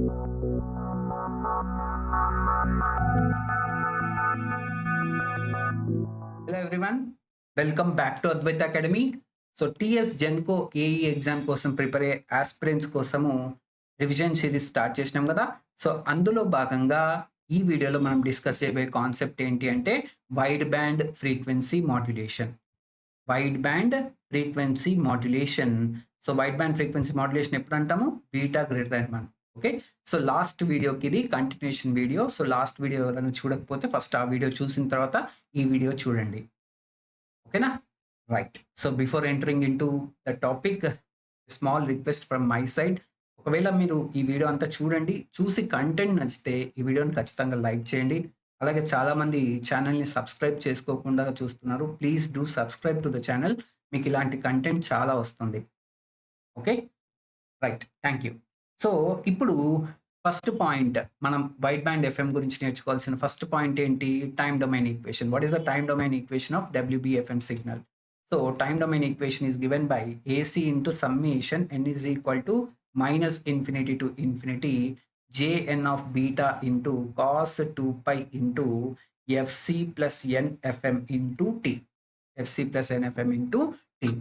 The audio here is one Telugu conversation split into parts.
Hello everyone, welcome back to Advaita Academy. So TS Genco AE exam కోసం ప్రిపేర్ అయ్యే ఆస్పిరెంట్స్ కోసము రివిజన్ సిరీస్ స్టార్ట్ చేసినాం కదా. సో అందులో భాగంగా ఈ వీడియోలో మనం డిస్కస్ చేయబోయే కాన్సెప్ట్ ఏంటి అంటే wide band frequency modulation. Wide band frequency modulation. So wide band frequency modulation ఎప్పుడు అంటాము? Beta greater than 1. Okay, so last వీడియోకి ఇది continuation video. So last video ఎవరైనా చూడకపోతే ఫస్ట్ ఆ వీడియో చూసిన తర్వాత ఈ వీడియో చూడండి. ఓకేనా? Right. So before entering in to the topic, small request from my side. ఒకవేళ మీరు ఈ వీడియో అంతా చూడండి, చూసి కంటెంట్ నచ్చితే ఈ వీడియోని ఖచ్చితంగా లైక్ చేయండి. అలాగే చాలామంది ఛానల్ని సబ్స్క్రైబ్ చేసుకోకుండా చూస్తున్నారు. Please do subscribe to the channel. మీకు ఇలాంటి కంటెంట్ చాలా వస్తుంది. Okay, right, thank you. So ఇప్పుడు ఫస్ట్ పాయింట్, మనం వైడ్ బ్యాండ్ ఎఫ్ఎం గురించి నేర్చుకోవాల్సిన ఫస్ట్ పాయింట్ ఏంటి? Time domain equation. What is the time domain equation of WBFM signal? So time domain equation is given by AC into summation n is equal to -infinity to infinity jn of beta into cos 2 pi into fc plus nfm into t. fc plus nfm into t.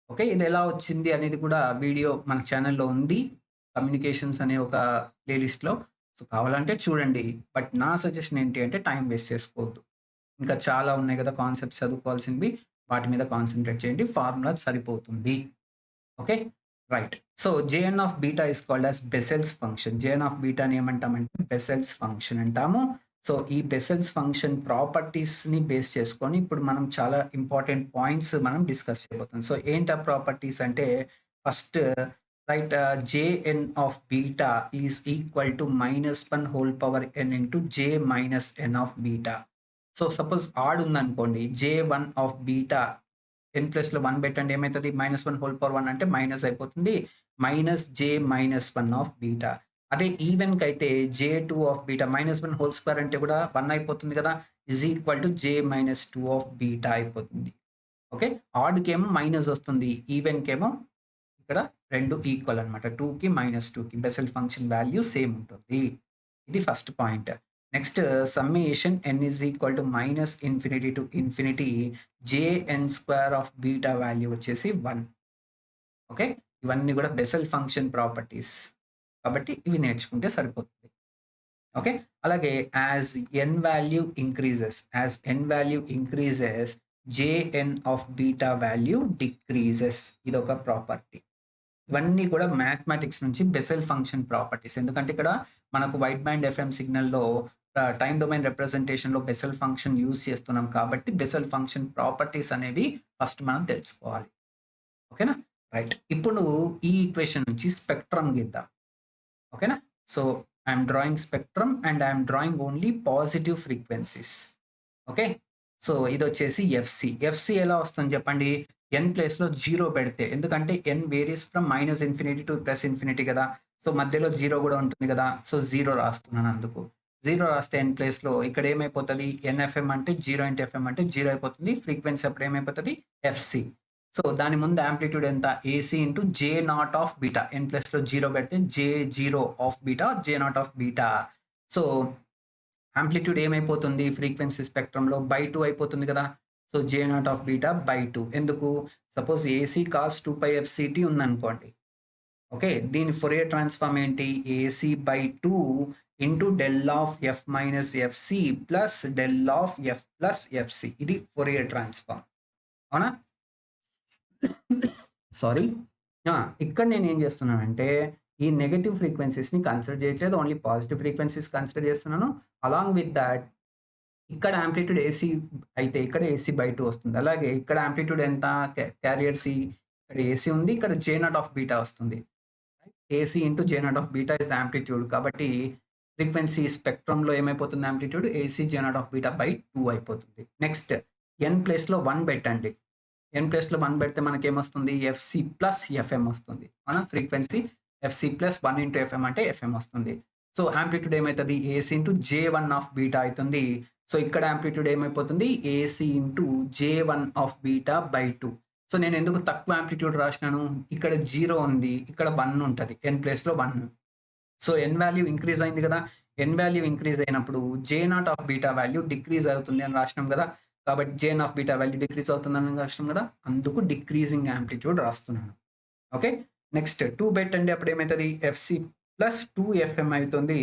Okay, ఇది ఎలా వచ్చింది అనేది కూడా వీడియో మన ఛానల్లో ఉంది, కమ్యూనికేషన్స్ అనే ఒక ప్లేలిస్ట్లో. సో కావాలంటే చూడండి. బట్ నా సజెషన్ ఏంటి అంటే టైం వేస్ట్ చేసుకోవద్దు. ఇంకా చాలా ఉన్నాయి కదా కాన్సెప్ట్స్ చదువుకోవాల్సినవి, వాటి మీద కాన్సన్ట్రేట్ చేయండి. ఫార్ములా సరిపోతుంది. Okay, right. So jn of beta is called as Bessel's function. jn of beta అని ఏమంటామంటే బెసెల్స్ ఫంక్షన్ అంటాము. సో ఈ బెసెల్స్ ఫంక్షన్ ప్రాపర్టీస్ని బేస్ చేసుకొని ఇప్పుడు మనం చాలా ఇంపార్టెంట్ పాయింట్స్ మనం డిస్కస్ చేయబోతున్నాం. సో ఏంటి ఆ ప్రాపర్టీస్ అంటే, first right, jn of beta is equal to -1 whole power n into j minus n of beta. So suppose odd ఉందనుకోండి, J1 of beta n ప్లస్లో 1 పెట్టండి, ఏమవుతుంది? -1 whole power 1 అంటే మైనస్ అయిపోతుంది, -j minus 1 of beta. అదే ఈవెన్కి అయితే J2 of beta -1 whole square అంటే కూడా 1 అయిపోతుంది కదా, is equal to j minus 2 of beta అయిపోతుంది. ఓకే, ఆడ్కి ఏమో మైనస్ వస్తుంది, ఈవెన్కి ఏమో ఇక్కడ రెండు ఈక్వల్ అనమాట. 2కి -2కి బెసెల్ ఫంక్షన్ వాల్యూ సేమ్ ఉంటుంది. ఇది first point. Next, summation n is equal to -infinity to infinity jn square of beta value వచ్చేసి 1. ఓకే, ఇవన్నీ కూడా బెసెల్ ఫంక్షన్ ప్రాపర్టీస్ కాబట్టి ఇవి నేర్చుకుంటే సరిపోతుంది. ఓకే, అలాగే as n value increases jn of beta value decreases. ఇది ఒక ప్రాపర్టీ. ఇవన్నీ కూడా మ్యాథమెటిక్స్ నుంచి బెసెల్ ఫంక్షన్ ప్రాపర్టీస్. ఎందుకంటే ఇక్కడ మనకు వైడ్ బ్యాండ్ ఎఫ్ఎం సిగ్నల్లో టైమ్ డొమైన్ రిప్రజెంటేషన్లో బెసెల్ ఫంక్షన్ యూజ్ చేస్తున్నాం కాబట్టి బెసెల్ ఫంక్షన్ ప్రాపర్టీస్ అనేవి ఫస్ట్ మనం తెలుసుకోవాలి. ఓకేనా? రైట్. ఇప్పుడు ఈ ఈక్వేషన్ నుంచి స్పెక్ట్రమ్ గీద్దాం. ఓకేనా? So I'm drawing spectrum and I'm drawing only positive frequencies. Okay, so ఇది వచ్చేసి ఎఫ్సి ఎలా వస్తుంది చెప్పండి? n ప్లేస్లో 0 పెడితే, ఎందుకంటే n varies from -infinity to +infinity కదా, సో మధ్యలో 0 కూడా ఉంటుంది కదా, సో 0 రాస్తున్నాను. అందుకు 0 రాస్తే n ప్లేస్లో ఇక్కడ ఏమైపోతుంది? nfm అంటే 0 × fm అంటే 0 అయిపోతుంది. ఫ్రీక్వెన్సీ అప్పుడు ఏమైపోతుంది? fc. సో దాని ముందు యాంప్లిట్యూడ్ ఎంత? AC into J0 of beta. n ప్లస్లో 0 పెడితే J0 of beta, J0 of beta. So amplitude ఏమైపోతుంది? ఫ్రీక్వెన్సీ స్పెక్ట్రంలో బై 2 అయిపోతుంది కదా, so J0 of beta by 2. ఎందుకు? Suppose AC cos 2 pi fct ఉందనుకోండి. ఓకే, దీని ఫోరియర్ ట్రాన్స్ఫార్మ్ ఏంటి? AC by 2 into del of f minus fc plus del of f plus fc. ఇది ఫోరియర్ ట్రాన్స్ఫార్మ్. అవునా? సారీ, ఇక్కడ నేను ఏం చేస్తున్నానంటే ఈ నెగటివ్ ఫ్రీక్వెన్సీస్ని కన్సిడర్ చేయట్లేదు, ఓన్లీ పాజిటివ్ ఫ్రీక్వెన్సీస్ కన్సిడర్ చేస్తున్నాను. అలాంగ్ విత్ దాట్ ఇక్కడ యాంప్లిట్యూడ్ AC అయితే ఇక్కడ AC బై 2 వస్తుంది. అలాగే ఇక్కడ యాంప్లిట్యూడ్ ఎంత? క్యారియర్ C, ఇక్కడ AC ఉంది, ఇక్కడ J0 of beta వస్తుంది. AC into J0 of beta is the amplitude. కాబట్టి ఫ్రీక్వెన్సీ స్పెక్ట్రంలో ఏమైపోతుంది? Amplitude AC J0 of beta by 2 అయిపోతుంది. నెక్స్ట్, n ప్లేస్లో 1 పెట్టండి. n ప్లేస్లో 1 పెడితే మనకి ఏమొస్తుంది? FC ప్లస్ FM వస్తుంది. మన ఫ్రీక్వెన్సీ FC ప్లస్ 1 × FM అంటే FM వస్తుంది. సో యాంప్లిట్యూడ్ ఏమవుతుంది? AC into J1 of beta అవుతుంది. సో ఇక్కడ యాంప్లిట్యూడ్ ఏమైపోతుంది? AC into J1 of beta by 2. So నేను ఎందుకు తక్కువ యాంప్లిట్యూడ్ రాసినాను? ఇక్కడ 0 ఉంది, ఇక్కడ 1 ఉంటుంది, n ప్లేస్లో 1. సో ఎన్ వాల్యూ ఇంక్రీజ్ అయింది కదా, ఎన్ వాల్యూ ఇంక్రీజ్ అయినప్పుడు J not of beta value decrease అవుతుంది అని రాసినాం కదా, కాబట్టి J of beta value decrease అవుతుందని రాసినాం కదా, అందుకు డిక్రీజింగ్ యాంప్లిట్యూడ్ రాస్తున్నాను. ఓకే, నెక్స్ట్ 2 పెట్టండి, అప్పుడు ఏమవుతుంది, ఎఫ్సి ప్లస్ 2fm అవుతుంది,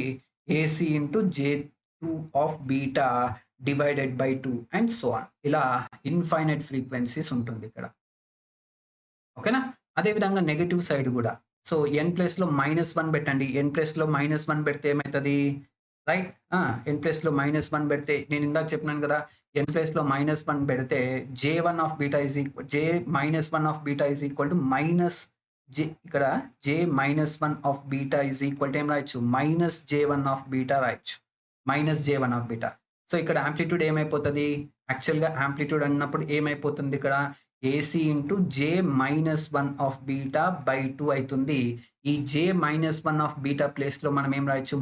AC into J2 of beta divided by 2 and so on. ఇలా ఇన్ఫైనైట్ ఫ్రీక్వెన్సీస్ ఉంటుంది ఇక్కడ. ఓకేనా, అదేవిధంగా నెగటివ్ సైడ్ కూడా. సో ఎన్ ప్లేస్లో -1 పెట్టండి, ఎన్ ప్లేస్లో -1 పెడితే ఏమవుతుంది, రైట్, ఎన్ ప్లేస్లో -1 పెడితే నేను ఇందాక చెప్పినాను కదా, ఎన్ ప్లేస్లో -1 పెడితే J1 of beta is equal J-1 of beta is equal to ఇక్కడ J-1 of beta is equal to ఏం రాయొచ్చు, -J1 ఆఫ్ బీటా రాయొచ్చు, -J1 ఆఫ్ బీటా. సో ఇక్కడ యాంప్లిట్యూడ్ ఏమైపోతుంది, యాక్చువల్గా యాంప్లిట్యూడ్ అన్నప్పుడు ఏమైపోతుంది ఇక్కడ, AC into J-1 of beta by 2 అవుతుంది. ఈ J-1 ఆఫ్ బీటా ప్లేస్లో మనం ఏం రాయొచ్చు,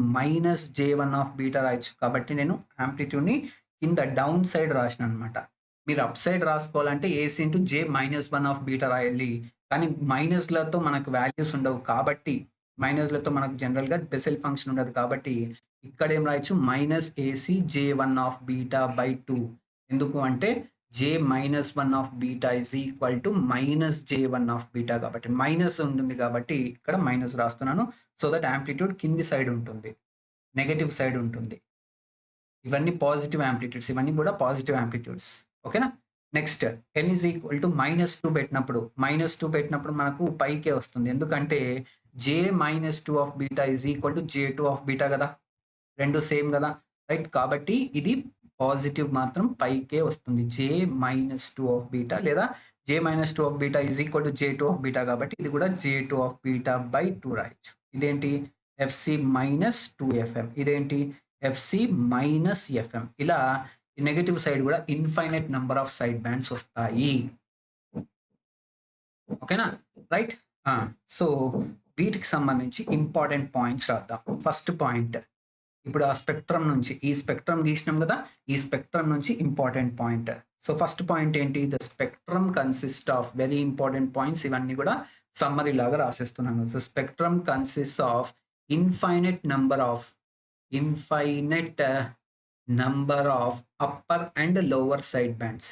-J1 ఆఫ్ బీటా రాయొచ్చు. కాబట్టి నేను యాంప్లిట్యూడ్ని కింద డౌన్ సైడ్ రాసిన అనమాట. మీరు అప్ సైడ్ రాసుకోవాలంటే AC into J-1 of beta రాయాలి, కానీ మైనస్లతో మనకు వాల్యూస్ ఉండవు, కాబట్టి మైనస్లతో మనకు జనరల్గా బెసెల్ ఫంక్షన్ ఉండదు, కాబట్టి ఇక్కడ ఏం రాయొచ్చు, -AC J1 of beta by 2. ఎందుకు అంటే J-1 of beta is equal to -J1 of beta, కాబట్టి మైనస్ ఉంటుంది కాబట్టి ఇక్కడ మైనస్ రాస్తున్నాను. సో దట్ యాంప్లిట్యూడ్ కింది సైడ్ ఉంటుంది, నెగటివ్ సైడ్ ఉంటుంది. ఇవన్నీ పాజిటివ్ యాంప్లిట్యూడ్స్, ఇవన్నీ కూడా పాజిటివ్ యాంప్లిట్యూడ్స్. ఓకేనా, next n is equal to -2 పెట్టినప్పుడు, -2 పెట్టినప్పుడు మనకు పైకే వస్తుంది, ఎందుకంటే J-2 of beta is equal to J2 of beta కదా, రెండు సేమ్ కదా, రైట్. కాబట్టి ఇది పాజిటివ్ మాత్రం పైకే వస్తుంది, J-2 ఆఫ్ బీటా, లేదా J-2 of beta is equal to J2 of beta, కాబట్టి ఇది కూడా J2 ఆఫ్ బీటా బై 2 రాయొచ్చు. ఇదేంటి, ఎఫ్సి -2fm, ఇదేంటి, ఎఫ్సి -fm. ఇలా నెగటివ్ సైడ్ కూడా infinite number of side bands వస్తాయి. ఓకేనా, రైట్. సో వీటికి సంబంధించి ఇంపార్టెంట్ పాయింట్స్ రాద్దాం. ఫస్ట్ పాయింట్, ఇప్పుడు ఆ స్పెక్ట్రమ్ నుంచి, ఈ స్పెక్ట్రమ్ గీసినాం కదా, ఈ స్పెక్ట్రమ్ నుంచి important point. So first point ఏంటి, the spectrum consist of, very important points, ఇవన్నీ కూడా సమ్మరీ లాగా రాసేస్తున్నాను. The spectrum consist of infinite number of upper and lower side bands,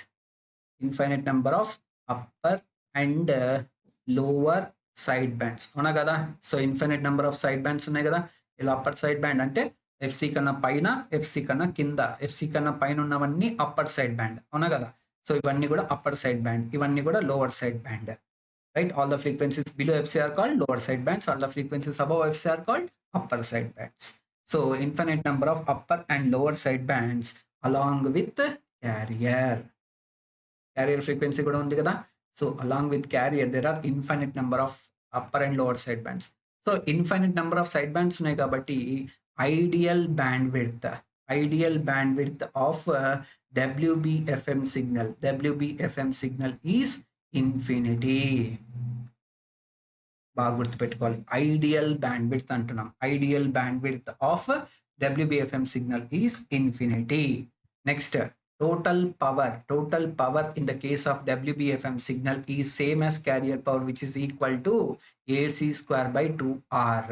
infinite number of upper and lower side bands, అవునా కదా. So infinite number of side bands ఉన్నాయి కదా, ఇలా అప్పర్ సైడ్ బ్యాండ్ అంటే ఎఫ్సి కన్నా పైన, ఎఫ్సి కన్నా కింద, ఎఫ్సి కన్నా పైన ఉన్నవన్నీ అప్పర్ సైడ్ బ్యాండ్, అవునా కదా. సో ఇవన్నీ కూడా అప్పర్ సైడ్ బ్యాండ్, ఇవన్నీ కూడా lower side band, right. All the frequencies below FC are called lower side bands, all the frequencies above FC are called upper side bands. So infinite number of upper and lower side bands along with carrier frequency kuda undi kada. So along with carrier there are infinite number of upper and lower side bands. So infinite number of side bands unnai kabatti ideal bandwidth of WBFM signal is infinity. బాగా గుర్తుపెట్టుకోవాలి, ఐడియల్ బ్యాండ్విడ్త్ అంటున్నాం, ideal bandwidth of WBFM signal is infinity. Next total power in the case of WBFM signal is same as carrier power, which is equal to AC square by 2R.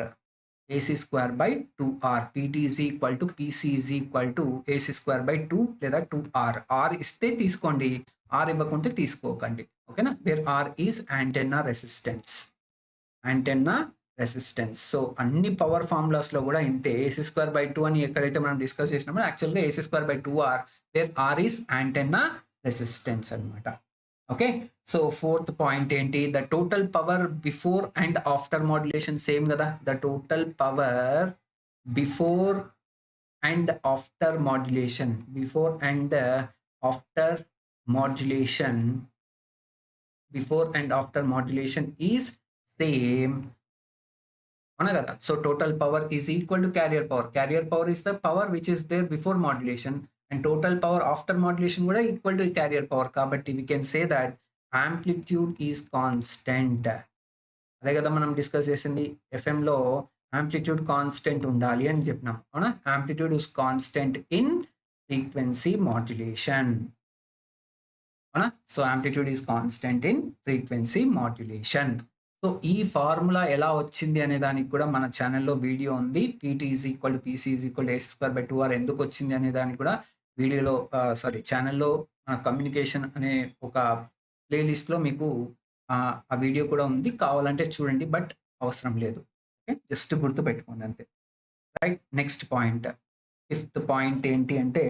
PT is equal to PC is equal to AC square by 2 లేదా 2R. R ఇస్తే తీసుకోండి, R ఇవ్వకుంటే తీసుకోకండి, ఓకేనా. Where R is antenna resistance. So అన్ని పవర్ ఫార్ములాస్ లో కూడా ఇంతే, AC square by 2 అని ఎక్కడైతే మనం డిస్కస్ చేసినామో యాక్చువల్గా AC square by 2R, where R is antenna resistance అన్నమాట. ఓకే, సో ఫోర్త్ పాయింట్ ఏంటి, the total power before and after modulation same కదా, the total power before and after modulation is same, అవునా కదా. So total power is equal to carrier power is the power which is there before modulation, and total power after modulation కూడా ఈక్వల్ టు క్యారియర్ పవర్, కాబట్టి we can say that amplitude is constant. అదే కదా మనం డిస్కస్ చేసింది, ఎఫ్ఎంలో యాంప్లిట్యూడ్ కాన్స్టెంట్ ఉండాలి అని చెప్పినాం, అవునా. Amplitude is constant in frequency modulation, అవునా. So amplitude is constant in frequency modulation. So so ఈ ఫార్ములా ఎలా వచ్చింది అనే దానికి కూడా మన ఛానల్లో వీడియో ఉంది. PT is equal to PC is equal to AC square by 2ఆర్ ఎందుకు వచ్చింది అనే దానికి కూడా వీడియోలో ఛానల్లో కమ్యూనికేషన్ అనే ఒక ప్లేలిస్ట్లో మీకు ఆ వీడియో కూడా ఉంది. కావాలంటే చూడండి, బట్ అవసరం లేదు. ఓకే, జస్ట్ గుర్తుపెట్టుకోండి అంతే. Right, next point, fifth point ఏంటి అంటే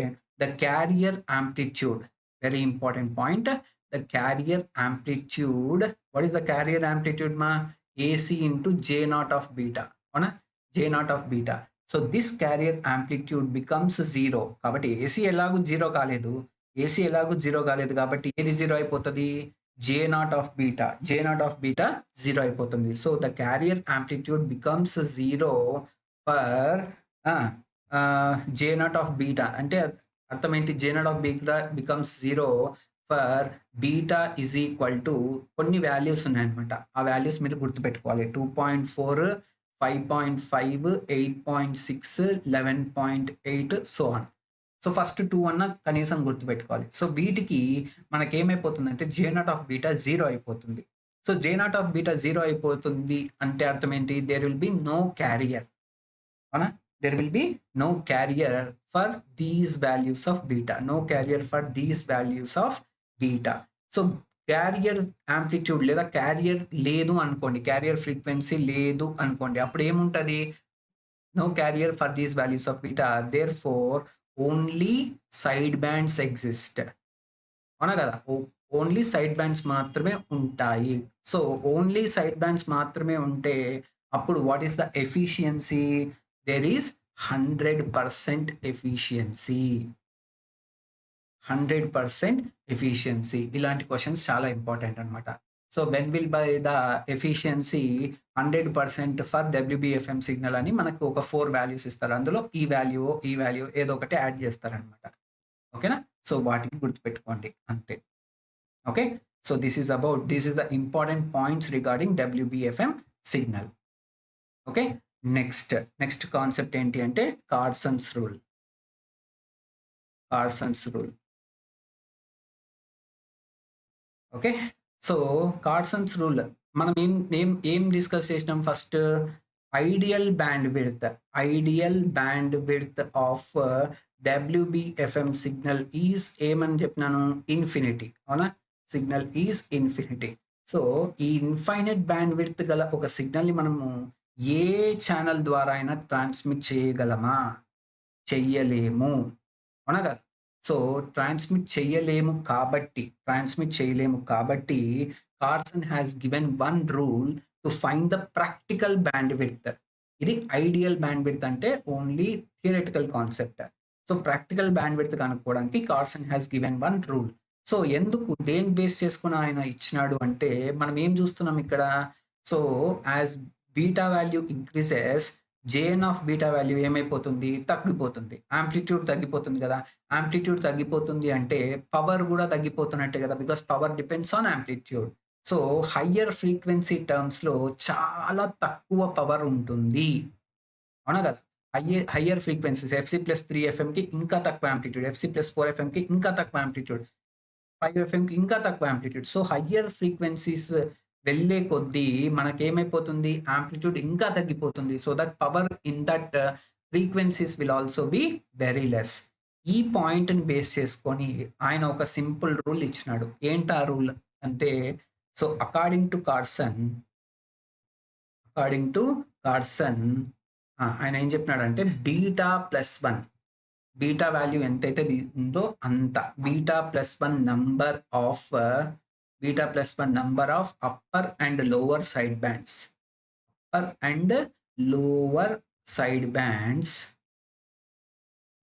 the carrier amplitude. Very important point. The carrier amplitude. What is the carrier amplitude మా? AC into J not of beta. అవునా, J not of beta. So this carrier amplitude becomes zero. కాబట్టి ఏసీ ఎలాగూ జీరో కాలేదు, కాబట్టి ఏది జీరో అయిపోతుంది? J not of beta. J not of beta zero అయిపోతుంది. So the carrier amplitude becomes zero for J not of beta. అంటే అర్థం ఏంటి? J not of beta becomes zero for beta is equal to కొన్ని వాల్యూస్ ఉన్నాయన్నమాట. ఆ వాల్యూస్ మీరు గుర్తుపెట్టుకోవాలి. 2.4, 5.5, 8.6, 11.8 సో ఆన్. సో ఫస్ట్ 2 అన్న కనీసం గుర్తుపెట్టుకోవాలి. సో వీటికి మనకేమైపోతుందంటే J not of beta zero అయిపోతుంది. So J not of beta zero అయిపోతుంది అంటే అర్థం ఏంటి? There will be no carrier. అవునా, there will be no carrier for these values of beta. No carrier for these values of beta. So carrier amplitude లేదా క్యారియర్ లేదు అనుకోండి, క్యారియర్ ఫ్రీక్వెన్సీ లేదు అనుకోండి, అప్పుడు ఏముంటుంది? No carrier for these values of beta, therefore only side bands exist. అవునా కదా, ఓన్లీ సైడ్ బ్యాండ్స్ మాత్రమే ఉంటాయి. సో ఓన్లీ సైడ్ బ్యాండ్స్ మాత్రమే ఉంటే అప్పుడు what is the efficiency? there is 100% efficiency. 100% efficiency. ఇలాంటి క్వశ్చన్స్ చాలా ఇంపార్టెంట్ అనమాట. So when will by the efficiency 100% for WBFM signal అని మనకు ఒక 4 వాల్యూస్ ఇస్తారు. అందులో ఈ వాల్యూ ఏదో ఒకటి యాడ్ చేస్తారనమాట. ఓకేనా, సో వాటిని గుర్తుపెట్టుకోండి అంతే. Okay, so this is the important points regarding WBFM signal. Okay, next concept ఏంటి అంటే కార్సన్స్ రూల్. ఓకే, సో కార్సన్స్ రూల్ మనం ఏం డిస్కస్ చేసినాం? First ideal bandwidth of WBFM signal is ఏమని చెప్పినాను? ఇన్ఫినిటీ. అవునా, సిగ్నల్ ఈజ్ ఇన్ఫినిటీ. సో ఈ ఇన్ఫైనైట్ బ్యాండ్ విడ్త్ గల ఒక సిగ్నల్ని మనము ఏ ఛానల్ ద్వారా అయినా ట్రాన్స్మిట్ చేయగలమా? చెయ్యలేము. అవునా కదా, సో ట్రాన్స్మిట్ చేయలేము కాబట్టి Carson has given one rule to find the practical bandwidth. ఇది ఐడియల్ బ్యాండ్ విడ్త్ అంటే only theoretical concept. So practical bandwidth కనుక్కోవడానికి Carson has given one rule. So ఎందుకు, దేని బేస్ చేసుకుని ఆయన ఇచ్చినాడు అంటే మనం ఏం చూస్తున్నాం ఇక్కడ? So as beta value increases, JN of beta value ఏమైపోతుంది? తగ్గిపోతుంది. యాంప్లిట్యూడ్ తగ్గిపోతుంది కదా. యాంప్లిట్యూడ్ తగ్గిపోతుంది అంటే పవర్ కూడా తగ్గిపోతున్నట్టే కదా, because power depends on amplitude. So higher frequency టర్మ్స్లో చాలా తక్కువ పవర్ ఉంటుంది. అవునా కదా, హయ్యర్ ఫ్రీక్వెన్సీస్ FC+3FM కి ఇంకా తక్కువ యాంప్లిట్యూడ్, FC+4FM కి ఇంకా తక్కువ యాంప్లిట్యూడ్, 5FM కి ఇంకా తక్కువ యాంప్లిట్యూడ్. సో హయ్యర్ ఫ్రీక్వెన్సీస్ వెళ్ళే కొద్దీ మనకేమైపోతుంది? యాంప్లిట్యూడ్ ఇంకా తగ్గిపోతుంది. So that power in that frequencies will also be very less. ఈ పాయింట్ని బేస్ చేసుకొని ఆయన ఒక సింపుల్ రూల్ ఇచ్చినాడు. ఏంటి ఆ రూల్ అంటే, సో అకార్డింగ్ టు కార్సన్ ఆయన ఏం చెప్పినాడంటే β+1, బీటా వాల్యూ ఎంతైతే ఉందో అంత, β+1 number of upper and lower side bands,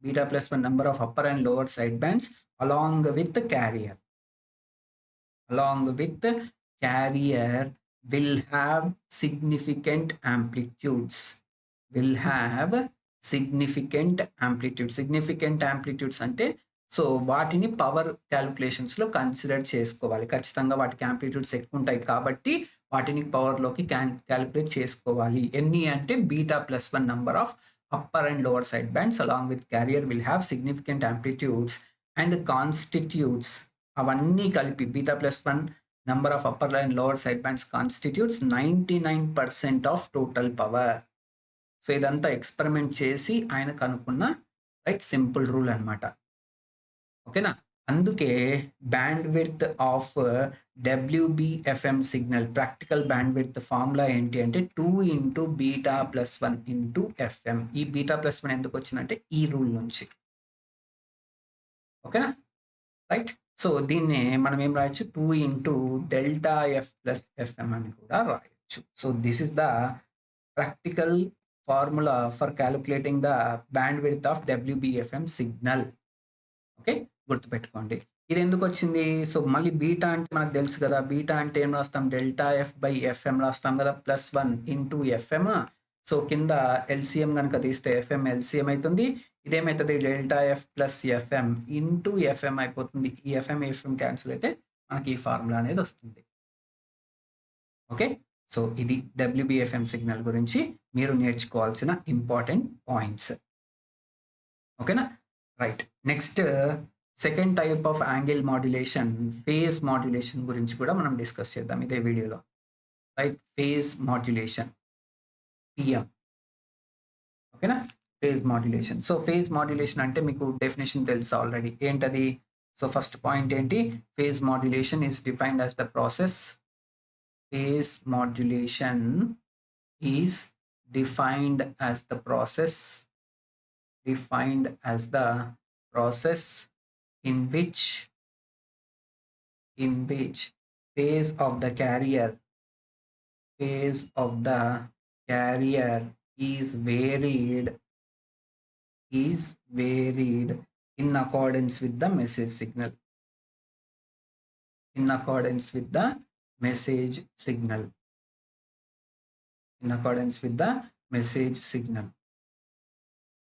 β+1 number of upper and lower side bands along with the carrier will have significant amplitudes. Significant amplitudes అంటే సో వాటిని పవర్ క్యాలిక్యులేషన్స్లో కన్సిడర్ చేసుకోవాలి. ఖచ్చితంగా వాటికి యాంప్లిట్యూడ్స్ ఎక్కువ ఉంటాయి కాబట్టి వాటిని పవర్లోకి క్యాలిక్యులేట్ చేసుకోవాలి. ఎన్ని అంటే β+1 number of upper and lower side bands along with carrier will have significant amplitudes and constitutes, అవన్నీ కలిపి β+1 number of upper and lower side bands constitutes 99% of total power. So ఇదంతా ఎక్స్పెరిమెంట్ చేసి ఆయన కనుక్కున్న రైట్ సింపుల్ రూల్ అనమాట. ఓకేనా. అందుకే bandwidth of WBFM signal practical bandwidth formula ఏంటి అంటే 2 × β+1 × FM. ఈ β+1 ఎందుకు వచ్చిందంటే ఈ రూల్ నుంచి. ఓకేనా రైట్. సో దీన్ని మనం ఏం రాయొచ్చు 2 × Δf+FM అని కూడా రాయొచ్చు. So this is the practical formula for calculating the band width of WBFM signal. Okay గుర్తుపెట్టుకోండి. ఇది ఎందుకు వచ్చింది? సో మళ్ళీ బీటా అంటే మనకు తెలుసు కదా, బీటా అంటే ఏం రాస్తాం Δf/FM రాస్తాం కదా, +1 × FM. సో కింద LCM కనుక తీస్తే FM LCM అవుతుంది. ఇదేమవుతుంది Δf + FM × FM అయిపోతుంది. ఈ FM క్యాన్సిల్ అయితే మనకి ఈ ఫార్ములా అనేది వస్తుంది. ఓకే సో ఇది WBFM సిగ్నల్ గురించి మీరు నేర్చుకోవాల్సిన ఇంపార్టెంట్ పాయింట్స్. ఓకేనా right. Next second type of angle modulation, phase modulation గురించి కూడా మనం డిస్కస్ చేద్దాం ఇదే వీడియోలో. Right, phase modulation PM. ఓకేనా, phase modulation. So phase modulation అంటే మీకు డెఫినేషన్ తెలుసు ఆల్రెడీ. ఏంటది? సో ఫస్ట్ పాయింట్ ఏంటి? Phase modulation is defined as the process. Phase modulation is defined as the process in which phase of the carrier is varied in accordance with the message signal.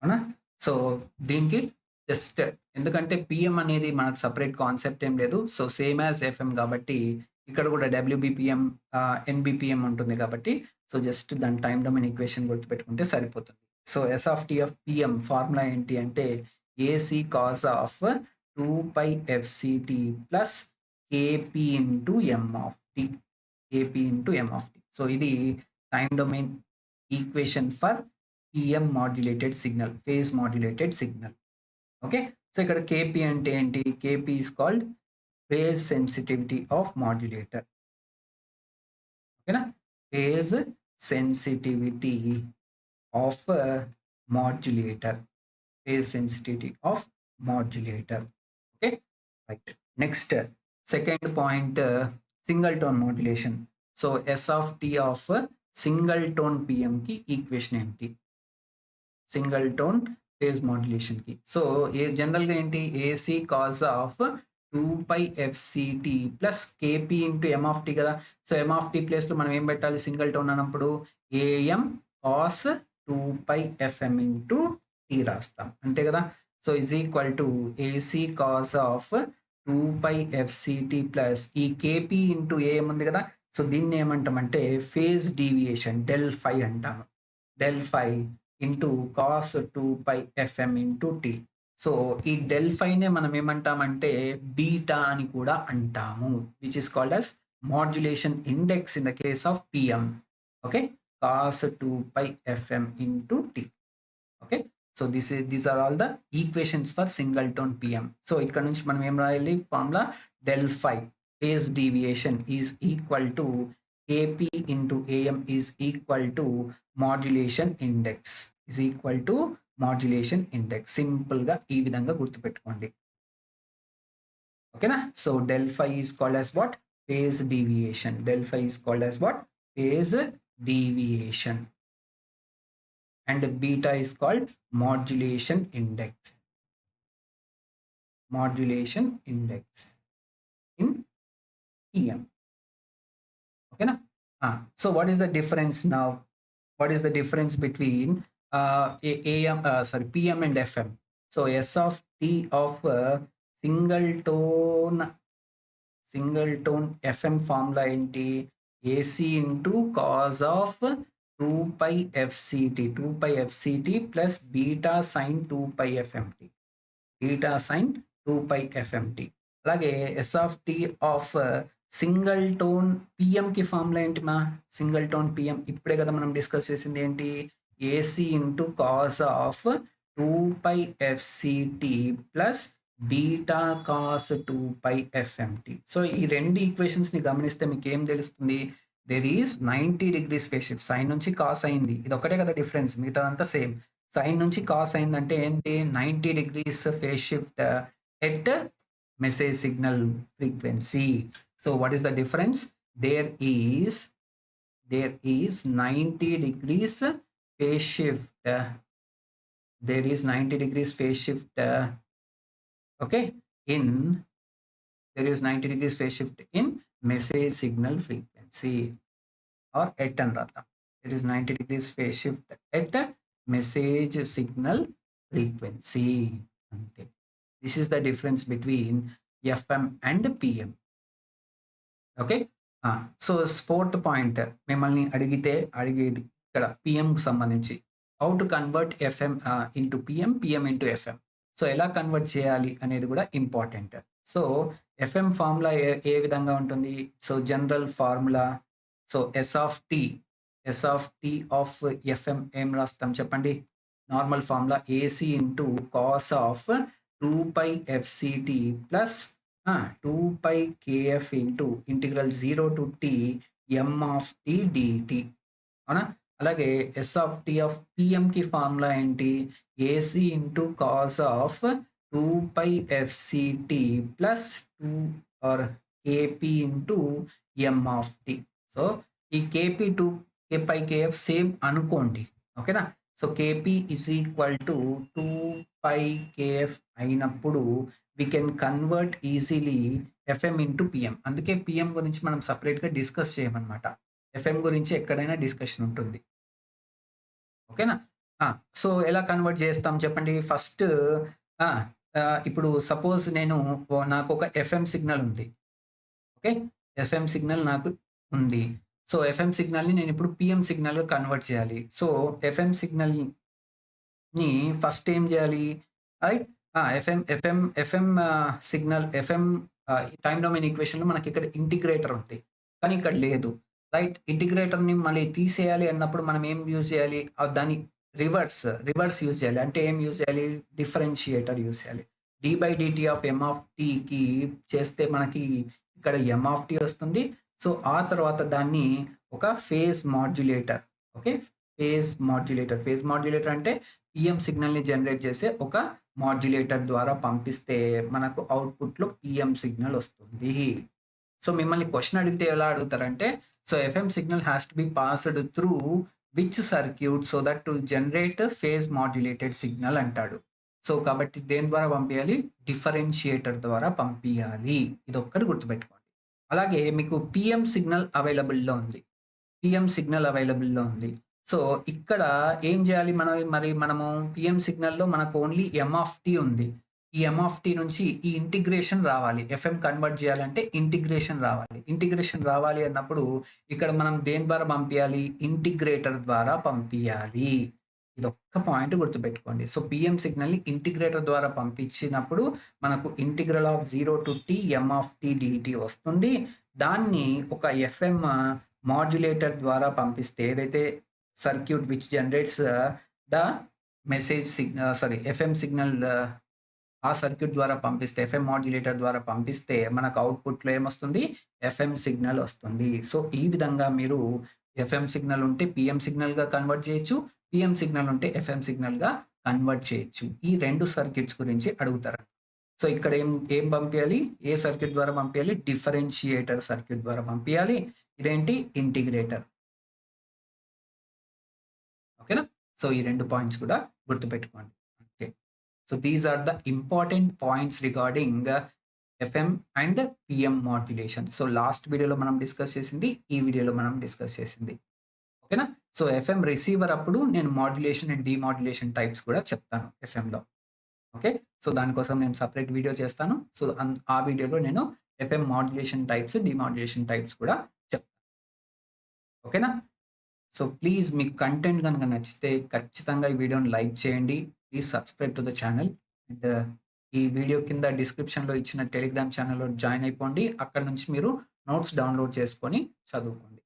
అవునా? సో దీనికి జస్ట్ ఎందుకంటే పిఎం అనేది మనకు సపరేట్ కాన్సెప్ట్ ఏం లేదు. సో సేమ్ యాజ్ FM కాబట్టి ఇక్కడ కూడా WBPM NBPM ఉంటుంది కాబట్టి సో జస్ట్ దాని టైం డొమైన్ ఈక్వేషన్ గుర్తుపెట్టుకుంటే సరిపోతుంది. So S(t) of PM formula ఏంటి అంటే AC cos of 2πfct plus KP × M of t. So ఇది time domain equation for PM modulated signal, phase modulated signal. Okay, so ఇక్కడ KP అంటే ఏంటి? KP is called phase sensitivity of modulator. ఓకేనా, phase sensitivity of modulator. Okay right. Next second point single tone modulation. So S(t) of single tone PM కి ఈక్వేషన్ ఏంటి? సింగిల్ టోన్ ఫేజ్ మాడ్యులేషన్ కి. సో జనరల్గా ఏంటి? AC cos of 2πfct plus KP × M of t కదా. సో M of t ప్లేస్లో మనం ఏం పెట్టాలి సింగిల్ టోన్ అన్నప్పుడు? AM cos 2πfM × t రాస్తాం, అంతే కదా. So is equal to AC cos of 2πfct plus ఈ KP × AM ఉంది కదా. సో దీన్ని ఏమంటామంటే ఫేజ్ డీవియేషన్ ∆φ అంటాము. ∆φ × cos 2πfM × t. సో ఈ ∆φనే మనం ఏమంటామంటే బీటా అని కూడా అంటాము, which is called as modulation index in the case of PM. Okay, cos 2πfM × t. Okay, so these are all the equations for single tone PM. So ఇక్కడ నుంచి మనం ఏం రాయాలి? Formula ∆φ phase deviation is equal to KP × AM is equal to modulation index. Simple గా ఈ విధంగా గుర్తుపెట్టుకోండి. ఓకేనా. So ∆φ is called as what? Phase deviation. And beta is called modulation index in PM. Okay na? So what is the difference now? What is the difference between PM and FM? So S(t) of single tone FM formula enti AC × cos of 2πfct plus beta sin 2πfmt. అలాగే S(t) of సింగిల్ టోన్ పిఎంకి ఫార్ములా ఏంటి మా? సింగిల్ టోన్ పిఎం ఇప్పుడే కదా మనం డిస్కస్ చేసింది ఏంటి? AC into cos of 2πfct plus beta cos 2πfmt. So ఈ రెండు ఈక్వేషన్స్ని గమనిస్తే మీకు ఏం తెలుస్తుంది? There is 90 degrees phase shift. Sine నుంచి కాస్ అయింది, ఇది ఒకటే కదా డిఫరెన్స్, మిగతాదంతా సేమ్. సైన్ నుంచి కాస్ అయిందంటే ఏంటి? 90 degrees phase shift at message signal frequency. So what is the difference? There is 90 degrees phase shift. There is 90 degrees phase shift. Okay, there is 90 degrees phase shift in message signal frequency or at and rather. There is 90 degrees phase shift at message signal frequency. Okay. This is the difference between FM and PM. Okay. So fourth point మిమ్మల్ని అడిగేది ఇక్కడ PM కు సంబంధించి how to convert FM into PM, PM into FM. So ఎలా కన్వర్ట్ చేయాలి అనేది కూడా ఇంపార్టెంట్. సో FM ఫార్ములా ఏ విధంగా ఉంటుంది? So general formula, so S of t of FM ఏం రాస్తాం చెప్పండి? Normal formula AC into cos of 2πfct plus 2πkf into integral 0 to t m of t dt. అవునా? అలాగే ఎస్ ఆఫ్ టీ ఆఫ్ పిఎంకి ఫార్ములా ఏంటి? AC into cos of 2πfct plus 2 or KP into m of t. So ఈ కేపీ 2πkf సేమ్ అనుకోండి, ఓకేనా? So KP is equal to 2πkf అయినప్పుడు we can convert easily FM into PM. అందుకే PM గురించి మనం సపరేట్గా డిస్కస్ చేయమన్నమాట. FM గురించి ఎక్కడైనా డిస్కషన్ ఉంటుంది, ఓకేనా? సో ఎలా కన్వర్ట్ చేస్తాం చెప్పండి? ఫస్ట్ ఇప్పుడు సపోజ్ నాకు ఒక FM సిగ్నల్ ఉంది, ఓకే? FM సిగ్నల్ నాకు ఉంది. సో FM సిగ్నల్ని నేను ఇప్పుడు PM సిగ్నల్గా కన్వర్ట్ చేయాలి. సో FM సిగ్నల్ని ఫస్ట్ ఏం చేయాలి? Right, FM signal time domain ఈక్వేషన్లో మనకి ఇక్కడ ఇంటిగ్రేటర్ ఉంది, కానీ ఇక్కడ లేదు. రైట్, ఇంటిగ్రేటర్ని మళ్ళీ తీసేయాలి అన్నప్పుడు మనం ఏం యూజ్ చేయాలి? దాని రివర్స్ యూజ్ చేయాలి. అంటే ఏం యూజ్ చేయాలి? డిఫరెన్షియేటర్ యూజ్ చేయాలి. d/dt ఆఫ్ m ఆఫ్ టీకి చేస్తే మనకి ఇక్కడ m ఆఫ్ టీ వస్తుంది. సో ఆ తర్వాత దాన్ని ఒక phase modulator, okay? Phase modulator అంటే పిఎం సిగ్నల్ని జనరేట్ చేసే ఒక మాడ్యులేటర్ ద్వారా పంపిస్తే మనకు అవుట్పుట్లో పిఎం సిగ్నల్ వస్తుంది. సో మిమ్మల్ని క్వశ్చన్ అడిగితే ఎలా అడుగుతారంటే, so FM signal has to be passed through which circuit so that to generate phase modulated signal అంటాడు. సో కాబట్టి దేని ద్వారా పంపించాలి? డిఫరెన్షియేటర్ ద్వారా పంపించాలి. ఇది ఒక్కటి గుర్తుపెట్టుకోండి. అలాగే మీకు పిఎం సిగ్నల్ అవైలబుల్లో ఉంది. సో ఇక్కడ ఏం చేయాలి మనము పిఎం సిగ్నల్లో మనకు ఓన్లీ ఎం ఆఫ్ టీ ఉంది. ఈ ఎం ఆఫ్ టీ నుంచి ఈ ఇంటిగ్రేషన్ రావాలి. ఎఫ్ఎం కన్వర్ట్ చేయాలంటే ఇంటిగ్రేషన్ రావాలి అన్నప్పుడు ఇక్కడ మనం దేని ద్వారా పంపించాలి? ఇంటిగ్రేటర్ ద్వారా పంపించాలి. ఇది ఒక్క పాయింట్ గుర్తుపెట్టుకోండి. సో పిఎం సిగ్నల్ని ఇంటిగ్రేటర్ ద్వారా పంపించినప్పుడు మనకు integral of 0 to t m of t dt వస్తుంది. దాన్ని ఒక ఎఫ్ఎం మాడ్యులేటర్ ద్వారా పంపిస్తే, ఏదైతే circuit which generates the FM signal ఆ సర్క్యూట్ ద్వారా పంపిస్తే, ఎఫ్ఎం మాడ్యులేటర్ ద్వారా పంపిస్తే మనకు అవుట్పుట్లో ఏమొస్తుంది? ఎఫ్ఎం సిగ్నల్ వస్తుంది. సో ఈ విధంగా మీరు ఎఫ్ఎం సిగ్నల్ ఉంటే పిఎం సిగ్నల్గా కన్వర్ట్ చేయొచ్చు, పిఎం సిగ్నల్ ఉంటే ఎఫ్ఎం సిగ్నల్గా కన్వర్ట్ చేయొచ్చు. ఈ రెండు సర్క్యూట్స్ గురించి అడుగుతారు. సో ఇక్కడ ఏం పంపించాలి? ఏ సర్క్యూట్ ద్వారా పంపించాలి? డిఫరెన్షియేటర్ సర్క్యూట్ ద్వారా పంపించాలి. ఇదేంటి? ఇంటిగ్రేటర్, ఓకేనా? సో ఈ రెండు పాయింట్స్ కూడా గుర్తుపెట్టుకోండి. Okay, so these are the important points regarding FM and PM modulation. So last వీడియోలో మనం డిస్కస్ చేసింది, ఈ వీడియోలో మనం డిస్కస్ చేసింది, ఓకేనా? సో ఎఫ్ఎం రిసీవర్ అప్పుడు నేను మాడ్యులేషన్ అండ్ డిమాడ్యులేషన్ టైప్స్ కూడా చెప్తాను ఎఫ్ఎంలో, ఓకే? సో దానికోసం నేను సపరేట్ వీడియో చేస్తాను. సో ఆ వీడియోలో నేను FM modulation types, demodulation types కూడా చెప్తాను, ఓకేనా? సో ప్లీజ్ మీకు కంటెంట్ కనుక నచ్చితే ఖచ్చితంగా ఈ వీడియోని లైక్ చేయండి. Please subscribe to the channel. And ఈ వీడియో కింద డిస్క్రిప్షన్లో ఇచ్చిన టెలిగ్రామ్ ఛానల్లో జాయిన్ అయిపోండి. అక్కడ నుంచి మీరు నోట్స్ డౌన్లోడ్ చేసుకొని చదువుకోండి.